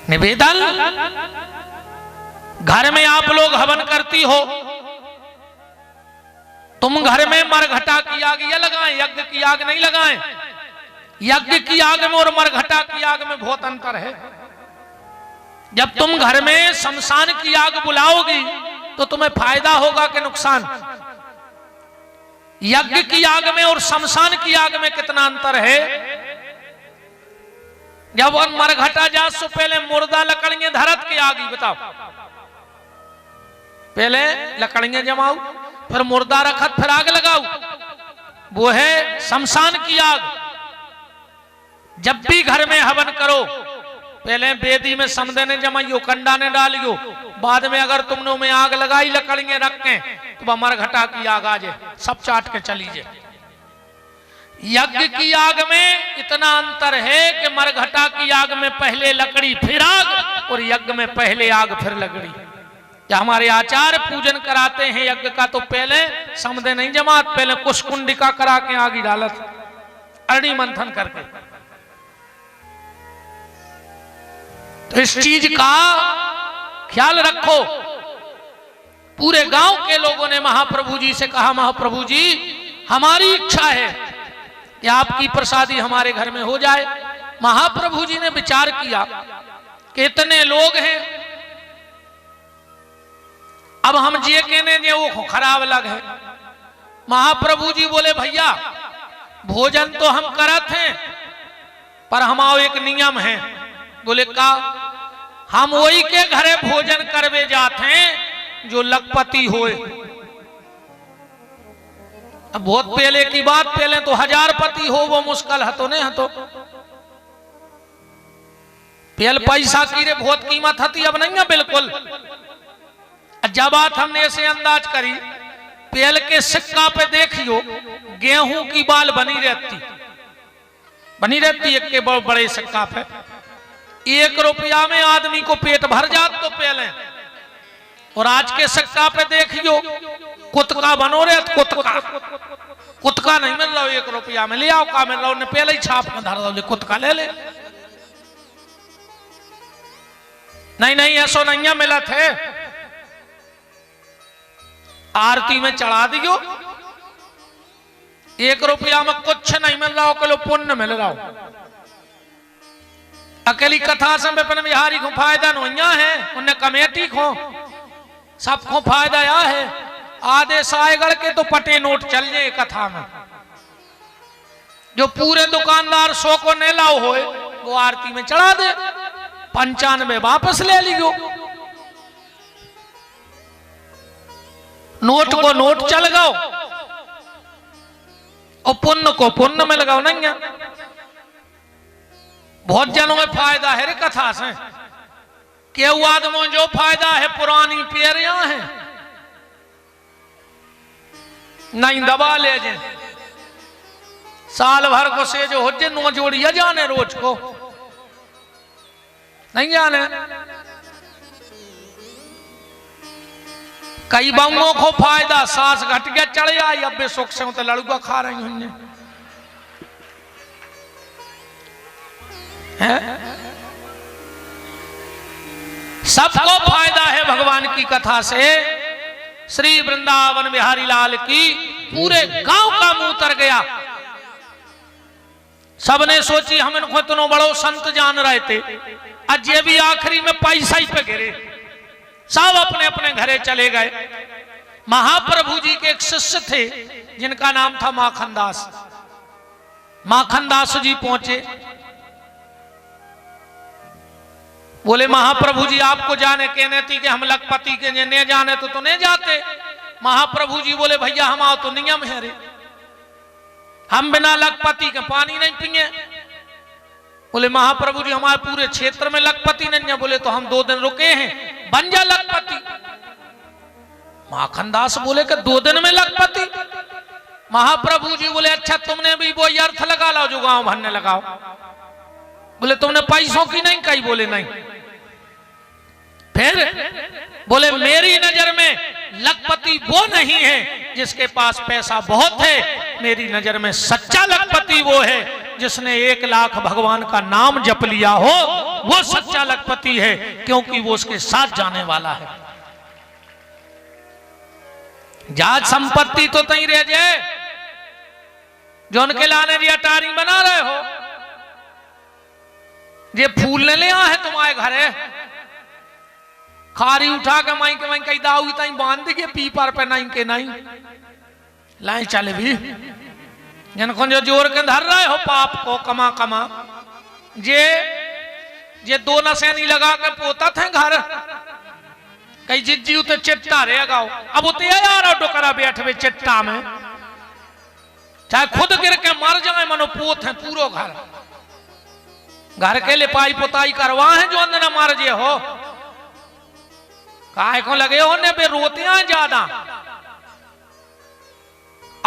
निवेदन, घर में आप लोग हवन करती हो, तुम घर में मरघटा की आग ये लगाएं, यज्ञ की आग नहीं लगाएं। यज्ञ की आग में और मरघटा की आग में बहुत अंतर है। जब तुम घर में शमशान की आग बुलाओगी तो तुम्हें फायदा होगा कि नुकसान? यज्ञ की आग में और शमशान की आग में कितना अंतर है। जब वन मरघटा जा सो पहले मुर्दा लकड़ियां धरत की आग ही बताओ, पहले लकड़ियां जमाओ, फिर मुर्दा रखत, फिर आग लगाओ, वो है शमशान की आग। जब भी घर में हवन करो पहले वेदी में समदे ने जमाइयो, कंडा ने डालियो, बाद में अगर तुमने में आग लगाई लकड़ियां रख के तो मरघटा की आग आ जाए, सब चाट के चली जाए। यज्ञ की आग में इतना अंतर है कि मरघटा की आग में पहले लकड़ी फिर आग, और यज्ञ में पहले आग फिर लकड़ी। क्या हमारे आचार्य पूजन कराते हैं यज्ञ का तो पहले समदे नहीं जमात, पहले कुशकुंडिका करा के आग ही डालत, अरणी मंथन करके। तो इस चीज का ख्याल रखो। पूरे गांव के लोगों ने महाप्रभु जी से कहा, महाप्रभु जी हमारी इच्छा है कि आपकी प्रसादी हमारे घर में हो जाए। महाप्रभु जी ने विचार किया कि इतने लोग हैं, अब हम जे कहने जे वो खराब लग है। महाप्रभु जी बोले भैया भोजन तो हम करत हैं, पर हमारा एक नियम है। बोले का? हम वही के घरे भोजन करवे जाते हैं जो लखपति होए। अब बहुत पहले की बात, पहले तो 1000 पति हो वो मुश्किल है तो नहीं है, तो पहले पैसा की रे बहुत कीमत थी, अब नहीं है बिल्कुल। जब बात हमने ऐसे अंदाज करी, पहले के सिक्का पे देखियो गेहूं की बाल बनी रहती एक के बड़े सिक्का पे। 1 रुपया में आदमी को पेट भर जात तो पहले, और आज के सिक्का पे देखियो कुतका बनो रहे, कुतका नहीं मिल रहा 1 रुपया में, ले आओ का मिल रहा, उन्हें पहले ही छाप में धर दो, कुतका ले ले। नहीं ऐसो नहीं मिला थे, आरती में चढ़ा दियो। 1 रुपया में कुछ नहीं मिल रहा, किलो पुण्य मिल रहा हो। अकेली कथा से विपिन बिहारी को फायदा नहीं है, उन्हें कमेटी को सबको फायदा या है। आदेश आएगढ़ के तो पटे नोट चल जाए कथा में। जो पूरे दुकानदार 100 को नहीं लाओ होए वो आरती में चढ़ा दे, 95 वापस ले लियो। नोट को नोट चल गओ और पुण्य को पुण्य में लगाओ। नहीं है, बहुत जनों में फायदा है रे कथा से। केहू आदमों जो फायदा है पुरानी पेरिया है, नहीं दबा ले जे साल भर को से जो हो जे नो जोड़िया जाने रोज को नहीं जाने। कई बम्बों को फायदा, सांस घट गया चढ़ आई, अब सुख से तो लड़ुआ खा रही हूं सबको फायदा है भगवान की कथा से। श्री वृंदावन बिहारी लाल की पूरे गांव का मुंह उतर गया। सबने सोची हम इनको इतना बड़ो संत जान रहे थे, आज ये भी आखिरी में पैसा ही पे गिरे। सब अपने अपने घरे चले गए। महाप्रभु जी के एक शिष्य थे जिनका नाम था माखनदास। माखनदास जी पहुंचे, बोले महाप्रभु जी आपको जाने कहने थी कि हम लखपति के नहीं जाने तो नहीं जाते। महाप्रभु जी बोले भैया हम आओ तो नियम है रे, हम बिना लखपति के पानी नहीं पिए। बोले महाप्रभु जी हमारे पूरे क्षेत्र में लखपति नहीं है। बोले तो हम 2 दिन रुके हैं, बन जा लखपति। माखनदास बोले कि 2 दिन में लखपति? महाप्रभु जी बोले अच्छा तुमने भी वो अर्थ लगा लो जो गांव भरने लगाओ। बोले तुमने पैसों की नहीं कही? बोले नहीं। फिर बोले मेरी नजर में लखपति वो नहीं है जिसके पास पैसा बहुत है, मेरी नजर में सच्चा लखपति वो है जिसने 1 लाख भगवान का नाम जप लिया हो वो सच्चा लखपति है, क्योंकि वो उसके साथ जाने वाला है। जात संपत्ति तो तई रह जाए जो उनके लाने जी अटारी बना रहे हो, ये फूल ने ले है तुम्हारे घरे, खारी उठा के माई के कई दाऊ ताई बांध दिए पीपर पे नहीं के नहीं लाई चले भी जिनको जो जोर के धर रहे हो पाप को कमा कमा, ये दो नशेनी लगा के पोता थे घर कई जिज्जी उते चिट्टा रे गाओ, अब उते यार डोकरा बैठ वे चिट्टा में, चाहे खुद गिर के मर जाए मनो पोत है पूरो घर, घर के लिपाई पुताई करवा है जो अंदर न मर जे हो, काहे को लगे हो ने बे रोतियां ज्यादा,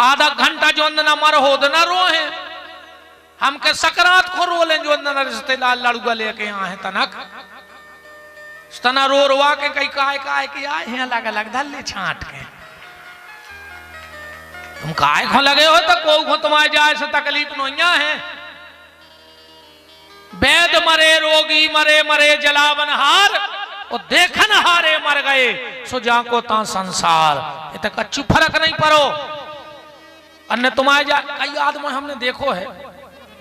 आधा घंटा जो अंदर न मर हो न रो है, हम के सकरात को रो लें जो अंदर रिश्तेदार लड़ुआ लेके यहाँ है तनक तना रो रोआ के कई काय के आए हैं अलग अलग धल्ले छांट के, तुम काय को लगे हो तो को तुम्हारे जाए से तकलीफ नोइया है, वैद मरे रोगी मरे मरे जलावन हार और देखन हारे मर गए सो जाको ता संसार, ये तो कच्चू फर्क नहीं पड़ो। अन्य तुम्हारे जा कई आदमी हमने देखो है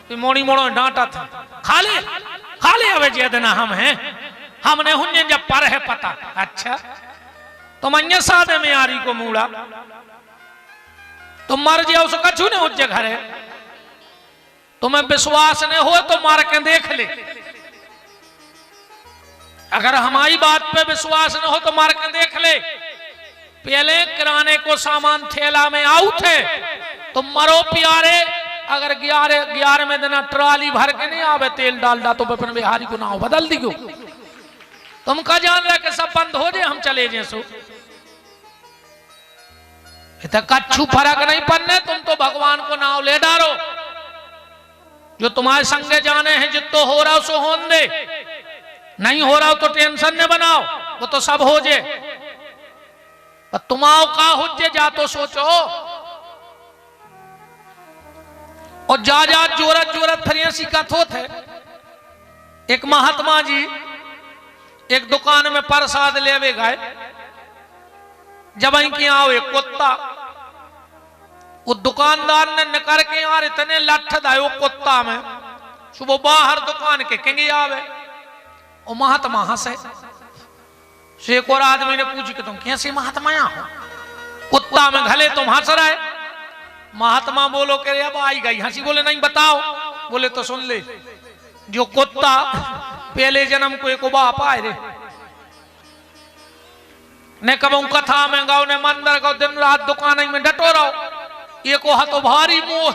कि मोड़ी मोड़ो डांटा था खाले अवे जेदना हम हैं, हमने हुन्ने जब पर है पता, अच्छा तुम अन्य सादे में यारी को मूड़ा तुम मर जाओ उसको कछु नहीं उस जगह है, तुम्हें विश्वास नहीं हो तो मार के देख ले, अगर हमारी बात पे विश्वास न हो तो मार के देख ले, पहले किराने को सामान ठेला में आऊ थे तो मरो प्यारे, अगर 11 में देना ट्राली भर के नहीं आवे तेल डालदा तो अपन बिहारी को नाव बदल दियो, तुम का जान रहे कि सब बंद हो जाए हम चले जाए सो, इतना कच्छु फर्क नहीं पड़ने, तुम तो भगवान को नाव ले डालो, जो तुम्हारे संगे जाने हैं जितो हो रहा सो होन दे, नहीं हो रहा तो टेंशन न बनाओ, वो तो सब हो जाए, तुमाओ का हो जा तो सोचो, और जा जोरत फरियासी का थोत है। एक महात्मा जी एक दुकान में प्रसाद लेवे गए, जब इनकी आओ एक कुत्ता, वो दुकानदार ने निकर के यार इतने लठ दायो कुत्ता में, सुबह बाहर दुकान के कहेंगे आवे, और महात्मा हंसे, एक और आदमी ने पूछी कि तुम कैसे महात्मा यहाँ हो, कुत्ता में घले तुम हंस रहे, महात्मा बोलो के अब आई गई हंसी, बोले नहीं बताओ, बोले तो सुन ले, जो कुत्ता पहले जन्म को एक बाप आए रे, ने कब कथा में गाओ ने मंदिर गाओ दिन रात दुकान में डटो रहो, ये को तो भारी मोह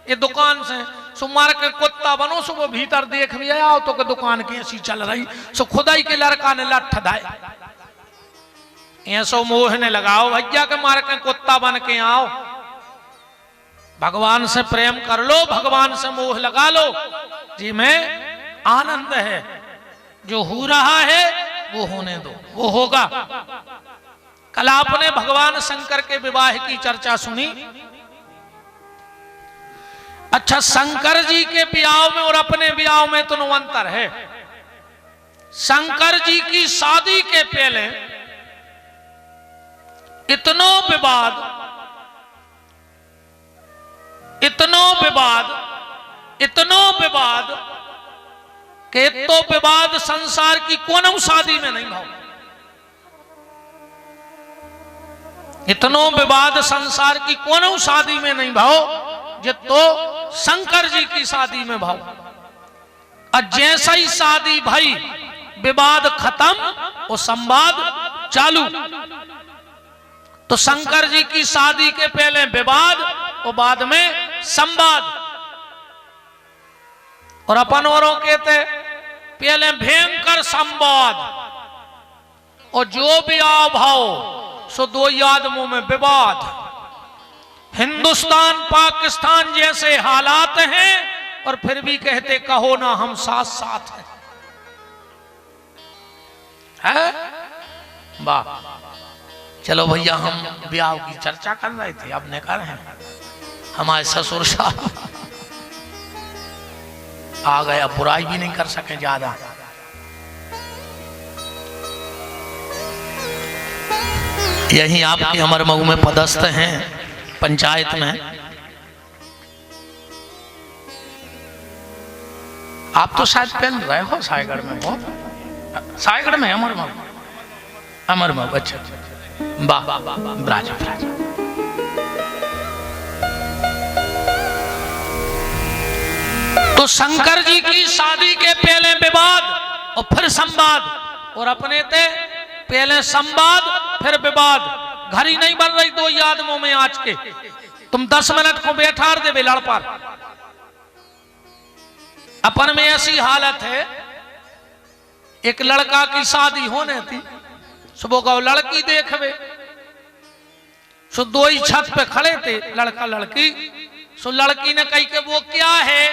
ये दुकान से सुमार के कुत्ता बनो, सुबह भीतर देख भी आओ तो के दुकान की ऐसी चल रही, सो खुदाई के लड़का ने लठ दाए, ऐसो मोह ने लगाओ भैया के मार के कुत्ता बन के आओ, भगवान से प्रेम कर लो, भगवान से मोह लगा लो, जी में आनंद है, जो हो रहा है वो होने दो, वो होगा। कल आपने भगवान शंकर के विवाह की चर्चा सुनी, अच्छा शंकर जी के ब्याह में और अपने ब्याह में तो अंतर है, शंकर जी की शादी के पहले इतनो विवाद कि तो विवाद संसार की कोनो शादी में नहीं भाव, इतनो विवाद संसार की कोनो शादी में नहीं भाव, जो तो शंकर जी की शादी में भाव, और जैसा ही शादी भाई विवाद खत्म और संवाद चालू, तो शंकर जी की शादी के पहले विवाद और बाद में संवाद, और अपन औरों कहते पहले भयंकर संवाद, और जो भी आओ भाव सो दो आदमों में विवाद। हिंदुस्तान पाकिस्तान जैसे हालात हैं और फिर भी कहते कहो ना हम साथ साथ हैं, है? वाह, चलो भैया हम ब्याह की चर्चा कर रहे थे, अब ने कर हैं हमारे ससुर साहब आ गए, अब बुराई भी नहीं कर सके ज्यादा। यहीं आपके अमरमऊ में पदस्थ हैं पंचायत में। आप तो शायद पहन रहे हो सायगढ़ में, बहुत सायगढ़ में अमरमऊ, अमरमऊ, अच्छा वाह वाह वाह, ब्राज ब्राज। तो शंकर जी की शादी के पहले विवाद और फिर संवाद, और अपने थे पहले संवाद फिर विवाद। घर ही नहीं बन रही दो आदमों में आज के, तुम 10 मिनट को बैठा दे लड़ पार। अपन में ऐसी हालत है, एक लड़का की शादी होने थी, सुबह का लड़की देखवे, सो दो ही छत पे खड़े थे लड़का लड़की। सो लड़की ने कही कि वो क्या है,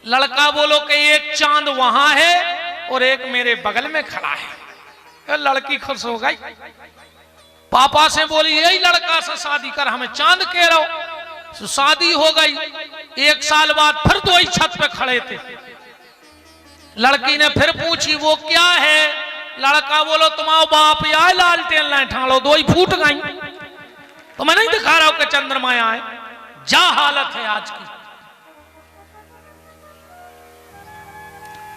लड़का बोलो कि एक चांद वहां है और एक मेरे बगल में खड़ा है। लड़की खुश हो गई, पापा से बोली यही लड़का से शादी कर, हमें चांद कह रहा हो। शादी हो गई। 1 साल बाद फिर दो ही छत पे खड़े थे। लड़की ने फिर पूछी वो क्या है, लड़का बोलो तुम्हारा बाप या लालटेन लाए ठालो, दो ही फूट गई। तो मैं नहीं दिखा रहा हूं कि चंद्रमा आए, जा हालत है आज की।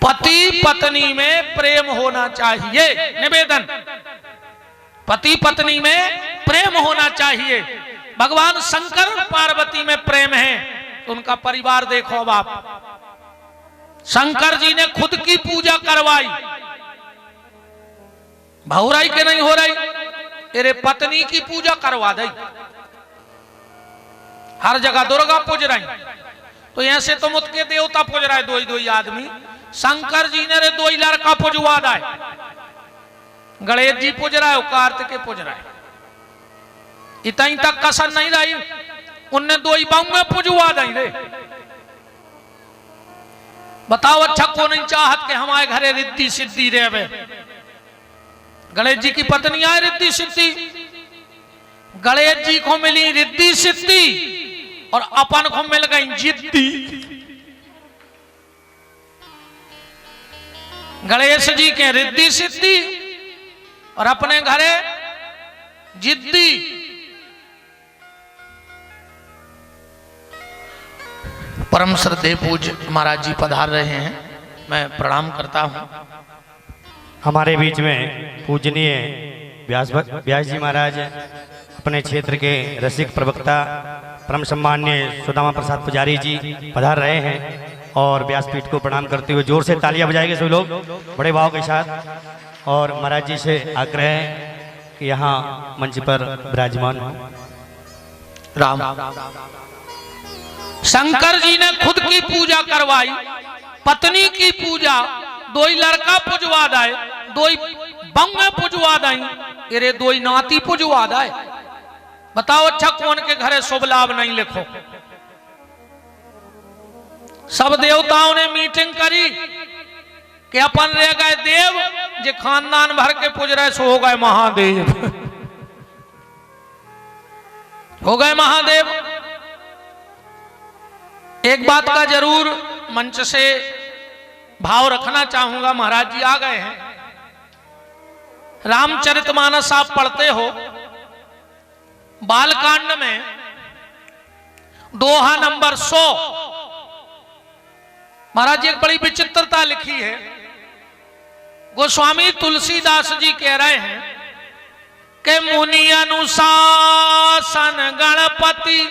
पति पत्नी में प्रेम होना चाहिए, निवेदन, पति पत्नी में प्रेम होना चाहिए। भगवान शंकर पार्वती में प्रेम है, उनका परिवार देखो। अब आप, शंकर जी ने खुद की पूजा करवाई, बहुराई के नहीं हो रही, तेरे पत्नी की पूजा करवा दी। हर जगह दुर्गा पूज रही, तो ऐसे तो मुझ के देवता पूज रहा है दो ही आदमी। शंकर जी ने रे 2 ही लड़का पूजवा दाए, गणेश जी पूज रहा है, कार्तिक पूज रहा है। इतनी तक कसर नहीं रही, उनने 2 ही बाऊ में पूजवा दी रे। बताओ अच्छा को नहीं चाहत कि हमारे घरे रिद्धि सिद्धि रहे। गणेश जी की पत्नी आए रिद्धि सिद्धि, गणेश जी को मिली रिद्धि सिद्धि और अपन को मिल गई जिद्दी। गणेश जी के रिद्धि सिद्धि और अपने घरे जिद्दी। परम श्रद्धेय पूज्य महाराज जी पधार रहे हैं, मैं प्रणाम करता हूं। हमारे बीच में पूजनीय व्यास जी महाराज, अपने क्षेत्र के रसिक प्रवक्ता परम सम्मान्य सुदामा प्रसाद पुजारी जी पधार रहे हैं, और व्यासपीठ को प्रणाम करते हुए जोर से तालियां बजाएंगे सभी लोग बड़े भाव के साथ। और महाराज जी से आग्रह है कि यहाँ मंच पर विराजमान हो। राम, शंकर जी ने खुद की पूजा करवाई, पत्नी की पूजा 2 ही लड़का पुजवा दाए, 2 ही बंगे पुजवा दाई, तेरे 2 ही नाती पुजवा दाए। बताओ अच्छा कौन के घरे शुभ लाभ नहीं लिखो। सब देवताओं ने मीटिंग करी कि अपन रह गए देव, जो खानदान भर के पूज रहे सो हो गए महादेव, हो गए महादेव। एक बात का जरूर मंच से भाव रखना चाहूंगा, महाराज जी आ गए हैं। रामचरितमानस आप पढ़ते हो, बालकांड में दोहा नंबर 100, महाराज जी एक बड़ी विचित्रता लिखी है। गोस्वामी तुलसीदास जी कह रहे हैं कि मुनि अनुशासन गणपति,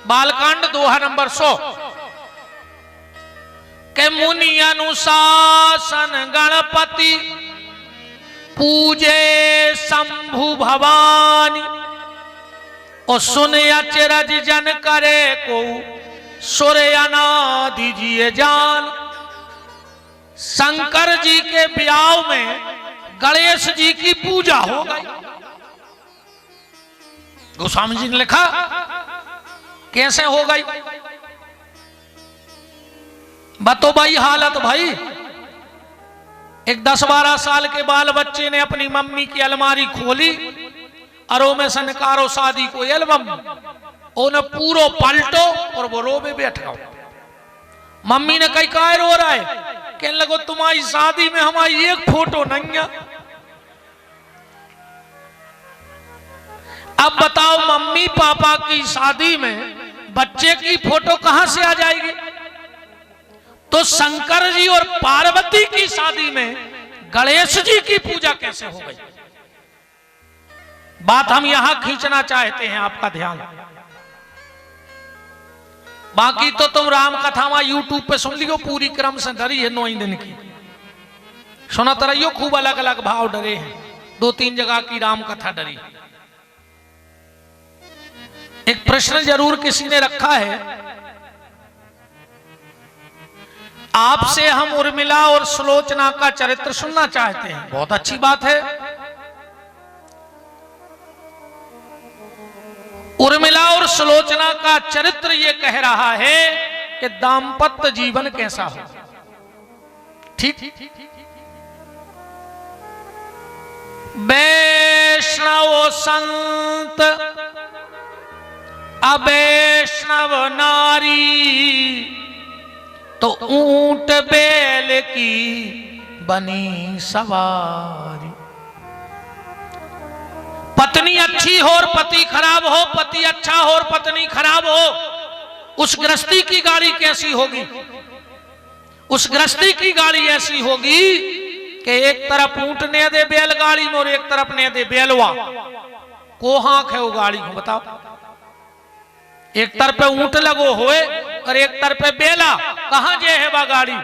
बालकांड दोहा नंबर 100, के मुनि अनुशासन गणपति पूजे शंभु भवानी, और सुन अचरज जन करे को सूर्यना दीजिए जान। शंकर जी के ब्याह में गणेश जी की पूजा हो गई। गोस्वामी जी ने लिखा कैसे हो गई, बतो भाई हालत भाई। एक 10-12 साल के बाल बच्चे ने अपनी मम्मी की अलमारी खोली, अरो में से निकारो शादी को एल्बम, उन्हें पूरो पलटो और वो रोबे बैठ गया। मम्मी ने कही काय रो रहा है, कहने लगो तुम्हारी शादी में हमारी एक फोटो नहीं है। अब बताओ मम्मी पापा की शादी में बच्चे की फोटो कहां से आ जाएगी? तो शंकर जी और पार्वती की शादी में गणेश जी की पूजा कैसे हो गई? बात हम यहां खींचना चाहते हैं आपका ध्यान। बाकी तो तुम राम कथा वहां यूट्यूब पे सुन लियो, पूरी क्रम से डरी है 9 दिन की, सुनत रहियो, खूब अलग अलग भाव डरे हैं, 2-3 जगह की राम कथा डरी। एक प्रश्न जरूर किसी ने रखा है, आपसे हम उर्मिला और सुलोचना का चरित्र सुनना चाहते हैं। बहुत अच्छी बात है। उर्मिला और सुलोचना का चरित्र ये कह रहा है कि दाम्पत्य जीवन कैसा हो। ठीक, वैष्णव संत अवैष्णव नारी, तो ऊंट बैल की बनी सवारी। पत्नी अच्छी हो और पति खराब हो, पति अच्छा हो और पत्नी खराब हो, उस गृहस्थी की गाड़ी कैसी होगी? उस गृहस्थी की गाड़ी ऐसी होगी कि एक तरफ ऊंट ने दे बैलगाड़ी में और एक तरफ ने दे बैलवा। को हाथ है वो गाड़ी को बताओ? एक तरफ ऊंट लगो होए और एक तरफ बेला, कहां जे है वह गाड़ी?